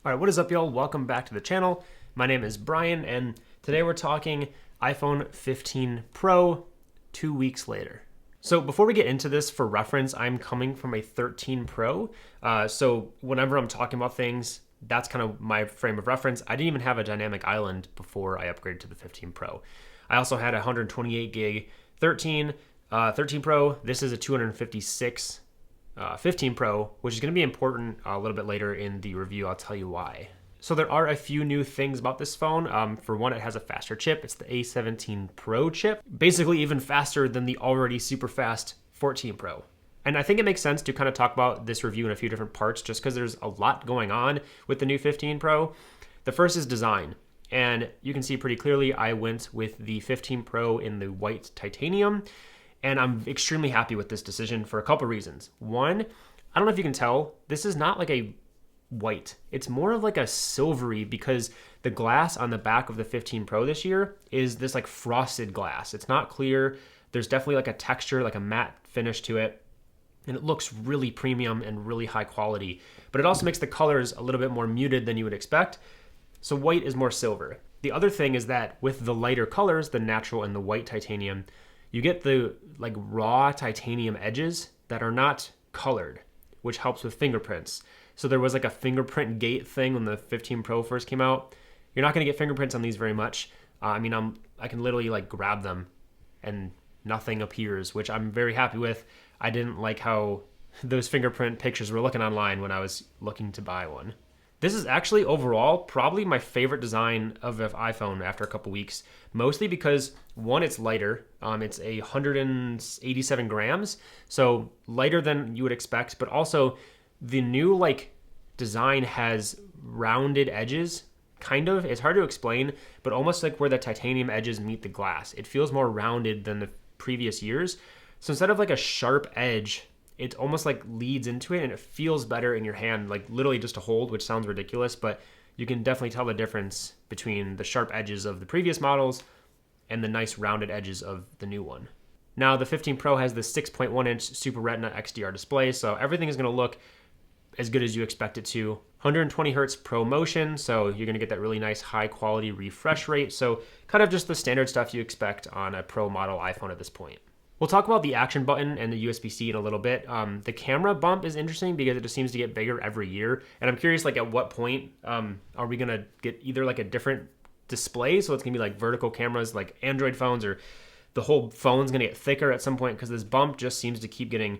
All right, what is up, y'all? Welcome back to the channel. My name is Brian, and today we're talking iPhone 15 Pro 2 weeks later. So before we get into this, for reference, I'm coming from a 13 Pro. So whenever I'm talking about things, that's kind of my frame of reference. I didn't even have a dynamic island before I upgraded to the 15 Pro. I also had a 128 gig 13 Pro. This is a 256 15 Pro, which is going to be important a little bit later in the review. I'll tell you why. So there are a few new things about this phone. For one, it has a faster chip. It's the A17 Pro chip, basically even faster than the already super fast 14 Pro. And I think it makes sense to kind of talk about this review in a few different parts just because there's a lot going on with the new 15 Pro. The first is design. And you can see pretty clearly I went with the 15 Pro in the white titanium. And I'm extremely happy with this decision for a couple reasons. One, I don't know if you can tell, this is not like a white. It's more of like a silvery because the glass on the back of the 15 Pro this year is this like frosted glass. It's not clear. There's definitely like a texture, like a matte finish to it. And it looks really premium and really high quality. But it also makes the colors a little bit more muted than you would expect. So white is more silver. The other thing is that with the lighter colors, the natural and the white titanium, you get the like raw titanium edges that are not colored, which helps with fingerprints. So there was like a fingerprint gate thing when the 15 Pro first came out. You're not going to get fingerprints on these very much. I can literally like grab them and nothing appears, which I'm very happy with. I didn't like how those fingerprint pictures were looking online when I was looking to buy one. This is actually overall probably my favorite design of an iPhone after a couple weeks, mostly because one, it's lighter. It's 187 grams, so lighter than you would expect, but also the new like design has rounded edges, kind of. It's hard to explain, but almost like where the titanium edges meet the glass. It feels more rounded than the previous years. So instead of like a sharp edge, it almost like leads into it and it feels better in your hand, like literally just to hold, which sounds ridiculous, but you can definitely tell the difference between the sharp edges of the previous models and the nice rounded edges of the new one. Now the 15 Pro has this 6.1 inch Super Retina XDR display, so everything is going to look as good as you expect it to. 120 hertz Pro Motion, so you're going to get that really nice high quality refresh rate. So kind of just the standard stuff you expect on a Pro model iPhone at this point. We'll talk about the action button and the USB-C in a little bit. The camera bump is interesting because it just seems to get bigger every year. And I'm curious, like at what point are we gonna get either like a different display? So it's gonna be like vertical cameras like Android phones, or the whole phone's gonna get thicker at some point because this bump just seems to keep getting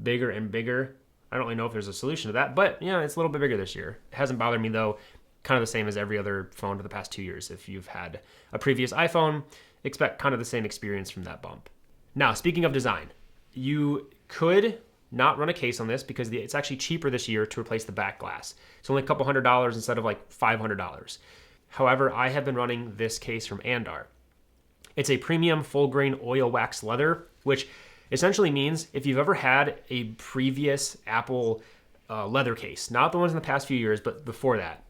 bigger and bigger. I don't really know if there's a solution to that, but yeah, it's a little bit bigger this year. It hasn't bothered me though. Kind of the same as every other phone for the past 2 years. If you've had a previous iPhone, expect kind of the same experience from that bump. Now, speaking of design, you could not run a case on this because it's actually cheaper this year to replace the back glass. It's only a couple $100 instead of like $500. However, I have been running this case from Andar. It's a premium full grain oil wax leather, which essentially means if you've ever had a previous Apple leather case, not the ones in the past few years, but before that,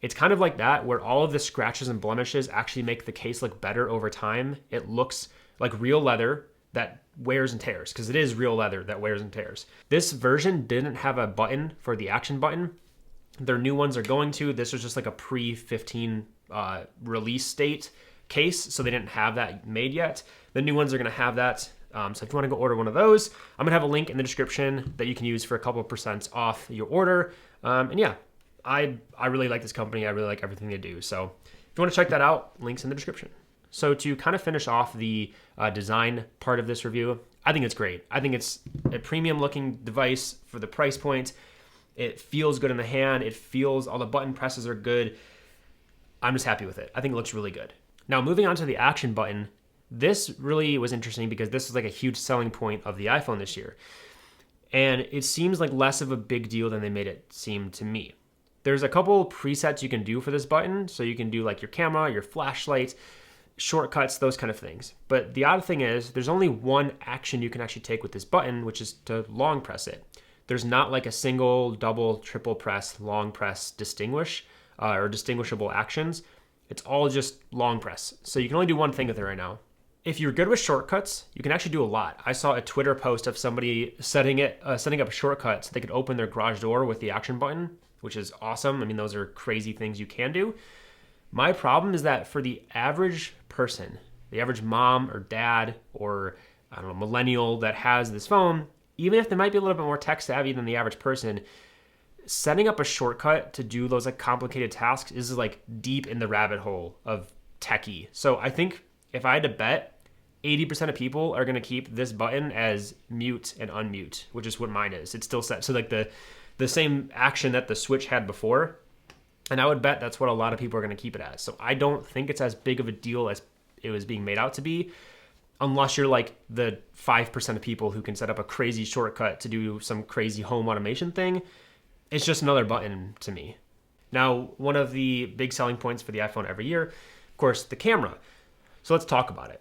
it's kind of like that where all of the scratches and blemishes actually make the case look better over time. It looks like real leather that wears and tears, because it is real leather that wears and tears. This version didn't have a button for the action button. Their new ones are going to. This was just like a pre-15 release date case, so they didn't have that made yet. The new ones are going to have that. So if you want to go order one of those, I'm going to have a link in the description that you can use for a couple of % off your order. And yeah, I really like this company. I really like everything they do. So if you want to check that out, links in the description. So to kind of finish off the design part of this review, I think it's great. I think it's a premium looking device for the price point. It feels good in the hand. It feels, all the button presses are good. I'm just happy with it. I think it looks really good. Now moving on to the action button, this really was interesting because this is like a huge selling point of the iPhone this year. And it seems like less of a big deal than they made it seem to me. There's a couple presets you can do for this button. So you can do like your camera, your flashlight, shortcuts, those kind of things. But the odd thing is there's only one action you can actually take with this button, which is to long press it. There's not like a single, double, triple press, long press distinguish or distinguishable actions. It's all just long press. So you can only do one thing with it right now. If you're good with shortcuts, you can actually do a lot. I saw a Twitter post of somebody setting up a shortcut so they could open their garage door with the action button, which is awesome. I mean, those are crazy things you can do. My problem is that for the average person, the average mom or dad or I don't know, millennial that has this phone, even if they might be a little bit more tech savvy than the average person, setting up a shortcut to do those like complicated tasks is like deep in the rabbit hole of techie. So I think if I had to bet, 80% of people are going to keep this button as mute and unmute, which is what mine is. It's still set. So like the same action that the Switch had before. And I would bet that's what a lot of people are going to keep it as. So I don't think it's as big of a deal as it was being made out to be, unless you're like the 5% of people who can set up a crazy shortcut to do some crazy home automation thing. It's just another button to me. Now, one of the big selling points for the iPhone every year, of course, the camera. So let's talk about it.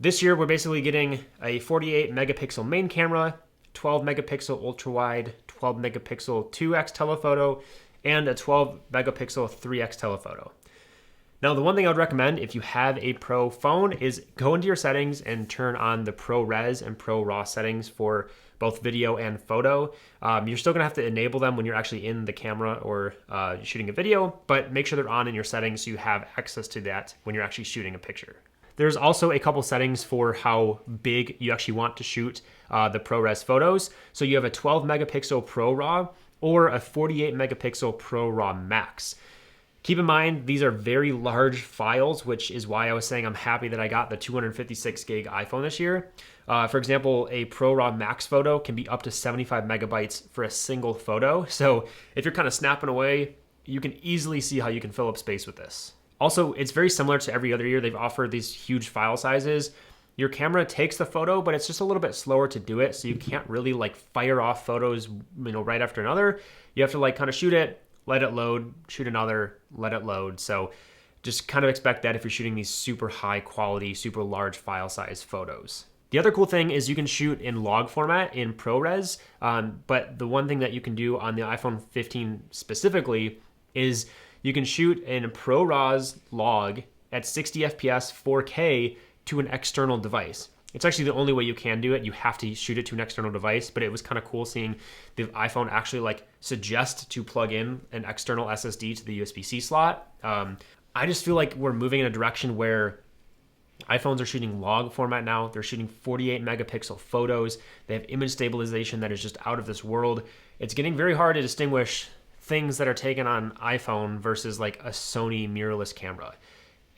This year, we're basically getting a 48 megapixel main camera, 12 megapixel ultra wide, 12 megapixel 2x telephoto, and a 12 megapixel 3x telephoto. Now, the one thing I would recommend if you have a Pro phone is go into your settings and turn on the Pro Res and Pro RAW settings for both video and photo. You're still gonna have to enable them when you're actually in the camera or shooting a video, but make sure they're on in your settings so you have access to that when you're actually shooting a picture. There's also a couple settings for how big you actually want to shoot the ProRes photos. So you have a 12 megapixel Pro RAW or a 48 megapixel Pro RAW Max. Keep in mind, these are very large files, which is why I was saying I'm happy that I got the 256 gig iPhone this year. For example, a Pro RAW Max photo can be up to 75 megabytes for a single photo. So if you're kind of snapping away, you can easily see how you can fill up space with this. Also, it's very similar to every other year. They've offered these huge file sizes. Your camera takes the photo, but it's just a little bit slower to do it. So you can't really like fire off photos, right after another. You have to like kind of shoot it, let it load, shoot another, let it load. So just kind of expect that if you're shooting these super high quality, super large file size photos. The other cool thing is you can shoot in log format in ProRes, but the one thing that you can do on the iPhone 15 specifically is you can shoot in a ProRes log at 60 FPS 4K to an external device. It's actually the only way you can do it. You have to shoot it to an external device, but it was kind of cool seeing the iPhone actually like suggest to plug in an external SSD to the USB-C slot. I just feel like we're moving in a direction where iPhones are shooting log format now. They're shooting 48 megapixel photos. They have image stabilization that is just out of this world. It's getting very hard to distinguish things that are taken on iPhone versus like a Sony mirrorless camera.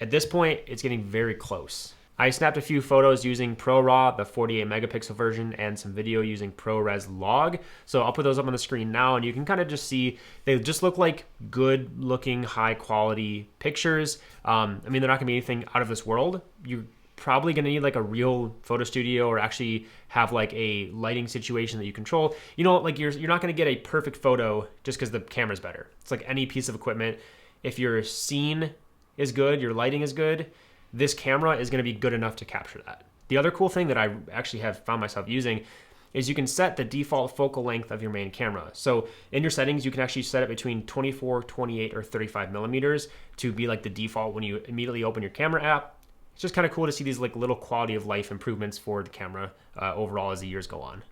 At this point, it's getting very close. I snapped a few photos using ProRAW, the 48 megapixel version, and some video using ProRes Log. So I'll put those up on the screen now, and you can kind of just see they just look like good looking, high quality pictures. I mean, they're not gonna be anything out of this world. You're probably gonna need like a real photo studio or actually have like a lighting situation that you control. You know, like you're not gonna get a perfect photo just because the camera's better. It's like any piece of equipment. If your scene is good, your lighting is good, this camera is going to be good enough to capture that. The other cool thing that I actually have found myself using is you can set the default focal length of your main camera. So in your settings, you can actually set it between 24, 28, or 35 millimeters to be like the default when you immediately open your camera app. It's just kind of cool to see these like little quality of life improvements for the camera overall as the years go on.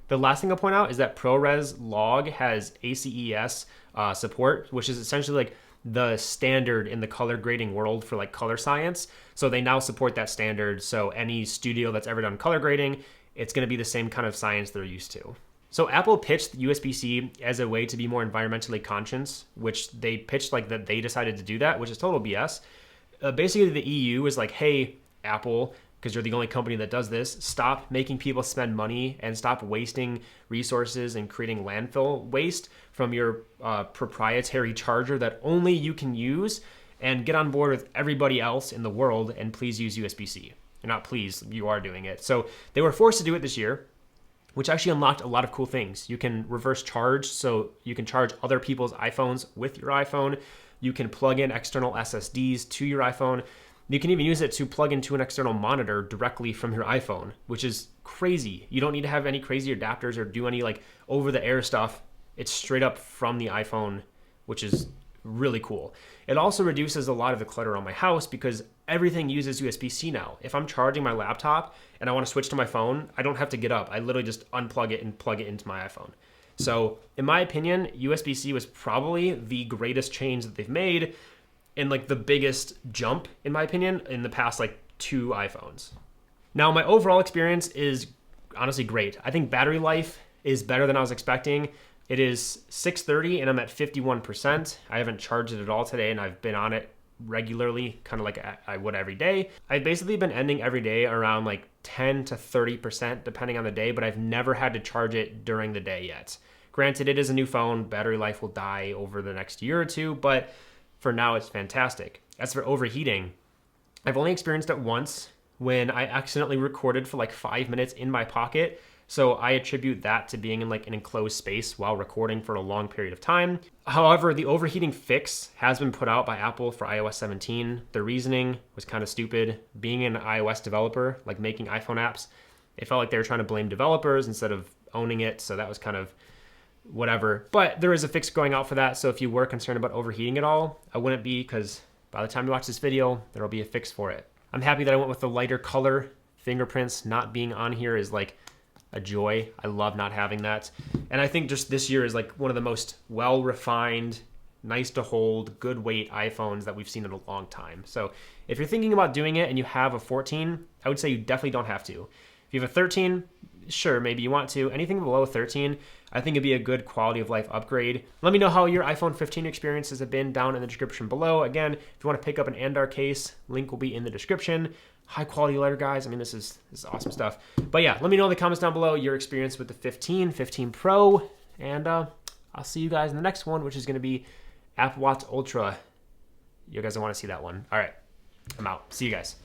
The last thing I'll point out is that ProRes Log has ACES support, which is essentially like the standard in the color grading world for like color science. So they now support that standard. So any studio that's ever done color grading, it's going to be the same kind of science they're used to. So Apple pitched USB-C as a way to be more environmentally conscious, which they pitched like that they decided to do that, which is total BS. Basically, the EU is like, hey, Apple, because you're the only company that does this, stop making people spend money and stop wasting resources and creating landfill waste from your proprietary charger that only you can use, and get on board with everybody else in the world and please use USB-C. Or not please, you are doing it. So they were forced to do it this year, which actually unlocked a lot of cool things. You can reverse charge, so you can charge other people's iPhones with your iPhone. You can plug in external SSDs to your iPhone. You can even use it to plug into an external monitor directly from your iPhone, which is crazy. You don't need to have any crazy adapters or do any like over-the-air stuff. It's straight up from the iPhone, which is really cool. It also reduces a lot of the clutter on my house because everything uses USB-C now. If I'm charging my laptop and I want to switch to my phone, I don't have to get up. I literally just unplug it and plug it into my iPhone. So in my opinion, USB-C was probably the greatest change that they've made, and like the biggest jump, in my opinion, in the past like 2 iPhones. Now, my overall experience is honestly great. I think battery life is better than I was expecting. It is 6:30 and I'm at 51%. I haven't charged it at all today, and I've been on it regularly, kind of like I would every day. I've basically been ending every day around like 10 to 30% depending on the day, but I've never had to charge it during the day yet. Granted, it is a new phone. Battery life will die over the next year or two, but for now, it's fantastic. As for overheating, I've only experienced it once when I accidentally recorded for like 5 minutes in my pocket. So I attribute that to being in like an enclosed space while recording for a long period of time. However, the overheating fix has been put out by Apple for iOS 17. The reasoning was kind of stupid. Being an iOS developer, like making iPhone apps, it felt like they were trying to blame developers instead of owning it. So that was kind of whatever. But there is a fix going out for that. So if you were concerned about overheating at all, I wouldn't be, because by the time you watch this video, there will be a fix for it. I'm happy that I went with the lighter color. Fingerprints not being on here is like a joy. I love not having that. And I think just this year is like one of the most well-refined, nice to hold, good weight iPhones that we've seen in a long time. So if you're thinking about doing it and you have a 14, I would say you definitely don't have to. If you have a 13, sure, maybe you want to. Anything below 13, I think it'd be a good quality of life upgrade. Let me know how your iPhone 15 experiences have been down in the description below. Again, if you want to pick up an Andar case, link will be in the description. High quality leather, guys. I mean, this is awesome stuff. But yeah, let me know in the comments down below your experience with the 15, 15 Pro, and I'll see you guys in the next one, which is going to be Apple Watch Ultra. You guys don't want to see that one. All right, I'm out. See you guys.